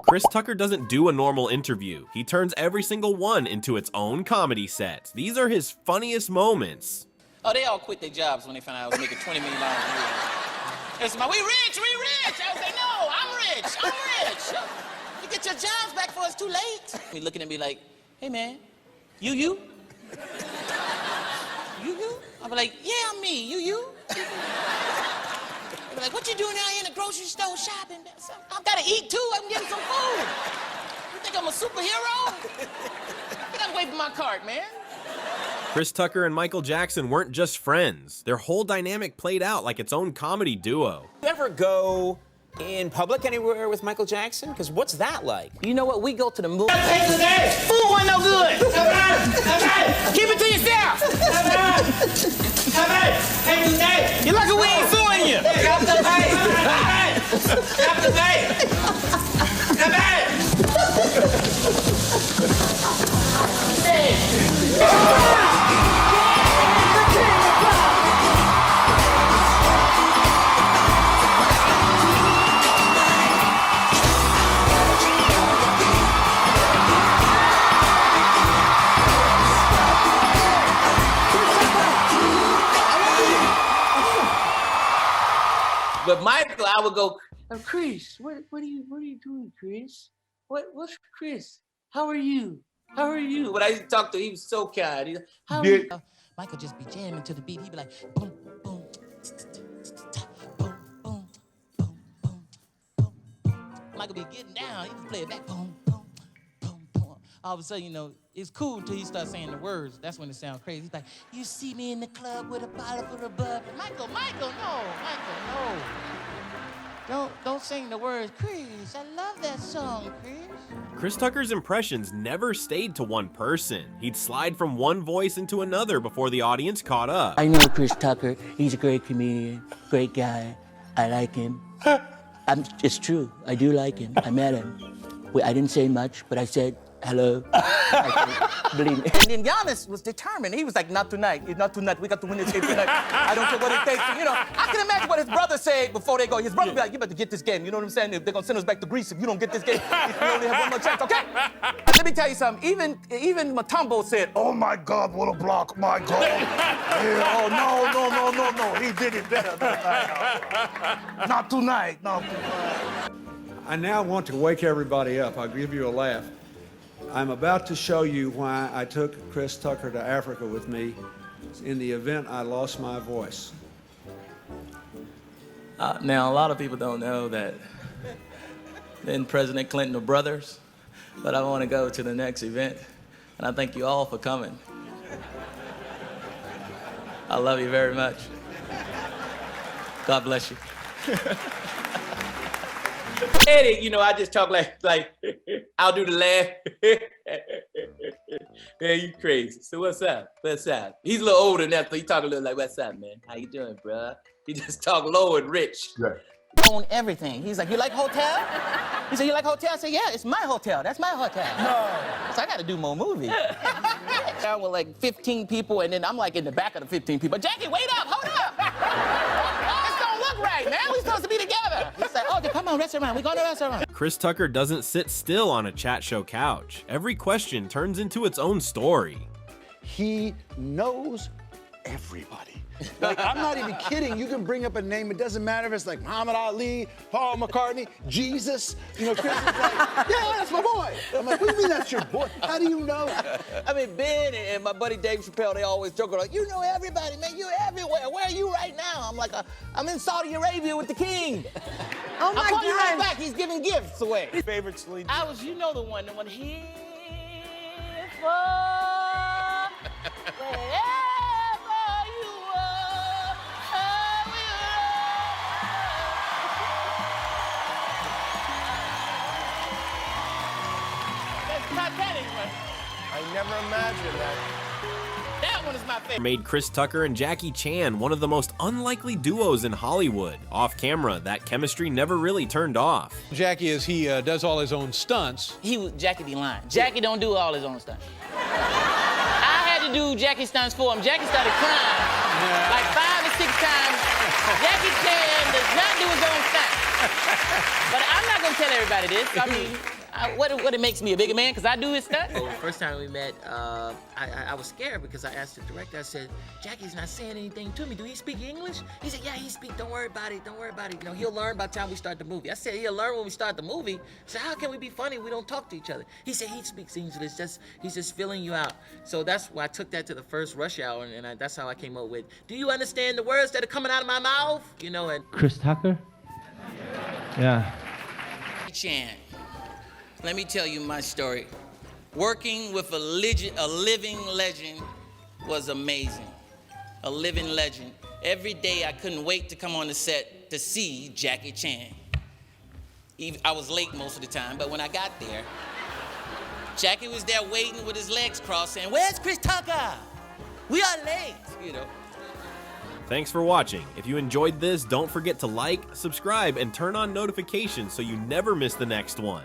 Chris Tucker doesn't do a normal interview. He turns every single one into its own comedy set. These are his funniest moments. Oh, they all quit their jobs when they found out I was making $20 million a year. It's my, we rich! I was like, no, I'm rich! You get your jobs back before it's too late. He looking at me like, hey man, you? I'll be like, yeah, I'm me, you? I'll be like, what you doing out here in the grocery store shopping? I gotta eat too, I'm getting some food. You think I'm a superhero? Get away from my cart, man. Chris Tucker and Michael Jackson weren't just friends. Their whole dynamic played out like its own comedy duo. You ever go in public anywhere with Michael Jackson? Because what's that like? You know what? We go to the movie. Food wasn't no good. Keep it to yourself. You're lucky we ain't suing you. But Michael, I would go, Chris, what are you doing, Chris? What's Chris? How are you? When I used to talk to him, he was so kind. He's like, how are you? Michael just be jamming to the beat. He'd be like, boom, boom, boom, boom, boom, boom, boom. Michael be getting down. He just play it back, boom, boom, boom, boom. All of a sudden, you know, it's cool until you start saying the words. That's when it sounds crazy. He's like, you see me in the club with a bottle full of bub. Michael, no. Don't sing the words. Chris, I love that song, Chris. Chris Tucker's impressions never stayed to one person. He'd slide from one voice into another before the audience caught up. I know Chris Tucker. He's a great comedian, great guy. I like him. It's true. I do like him. I met him. I didn't say much, but I said hello. Believe me. And then Giannis was determined. He was like, not tonight. It's not tonight. We got to win this game tonight. I don't care what it takes. You know, I can imagine what his brother said before they go. His brother be like, you better get this game. You know what I'm saying? They're going to send us back to Greece if you don't get this game. You only have one more chance, okay? Let me tell you something. Even Matumbo said, oh, my God, what a block. My God. Yeah, oh, no. He did it better tonight. Not tonight. I now want to wake everybody up. I'll give you a laugh. I'm about to show you why I took Chris Tucker to Africa with me in the event I lost my voice. Now, a lot of people don't know that then President Clinton are brothers, but I want to go to the next event, and I thank you all for coming. I love you very much. God bless you. Eddie, you know, I just talk like I'll do the laugh. Man, you crazy. So what's up? He's a little older now, so he talk a little like, what's up, man? How you doing, bro? He just talk low and rich. Right. Own everything. He's like, you like hotel? He said, you like hotel? I said, yeah, it's my hotel. That's my hotel. No. So I got to do more movies. Down with like 15 people, and then I'm like in the back of the 15 people. Jackie, wait up, hold up. This don't look right, man. We're supposed to be together. He's like, oh, come on, restaurant. We're going to a restaurant. Chris Tucker doesn't sit still on a chat show couch. Every question turns into its own story. He knows everybody. Like, I'm not even kidding. You can bring up a name. It doesn't matter if it's like Muhammad Ali, Paul McCartney, Jesus. You know, Chris is like, yeah, that's my boy. I'm like, what do you mean that's your boy? How do you know? I mean, Ben and my buddy Dave Chappelle, they always joke like, you know everybody, man. You're everywhere. Where are you right now? I'm like, I'm in Saudi Arabia with the king. Oh my I'll call you right God. back. He's giving gifts away. Favorite Celine? You know the one here for wherever you are, I will. That's Titanic, right? I never imagined that. That one is my favorite. Made Chris Tucker and Jackie Chan one of the most unlikely duos in Hollywood. Off camera, that chemistry never really turned off. Jackie, as he does all his own stunts. Jackie be lying. Jackie don't do all his own stunts. I had to do Jackie stunts for him. Jackie started crying like 5 or 6 times. Jackie Chan does not do his own stunts. But I'm not gonna tell everybody this. I mean, what it makes me a bigger man, because I do his stuff. Oh, the first time we met, I was scared because I asked the director, I said, Jackie's not saying anything to me. Do he speak English? He said, yeah, he speaks. Don't worry about it. Don't worry about it. You know, he'll learn by the time we start the movie. I said, he'll learn when we start the movie. I said, how can we be funny if we don't talk to each other? He said, he speaks English. He's just filling you out. So that's why I took that to the first Rush Hour, and that's how I came up with, do you understand the words that are coming out of my mouth? You know, and Chris Tucker? Yeah. Chan, let me tell you my story. Working with a living legend was amazing. A living legend. Every day I couldn't wait to come on the set to see Jackie Chan. I was late most of the time, but when I got there, Jackie was there waiting with his legs crossed saying, where's Chris Tucker? We are late, you know. Thanks for watching. If you enjoyed this, don't forget to like, subscribe, and turn on notifications so you never miss the next one.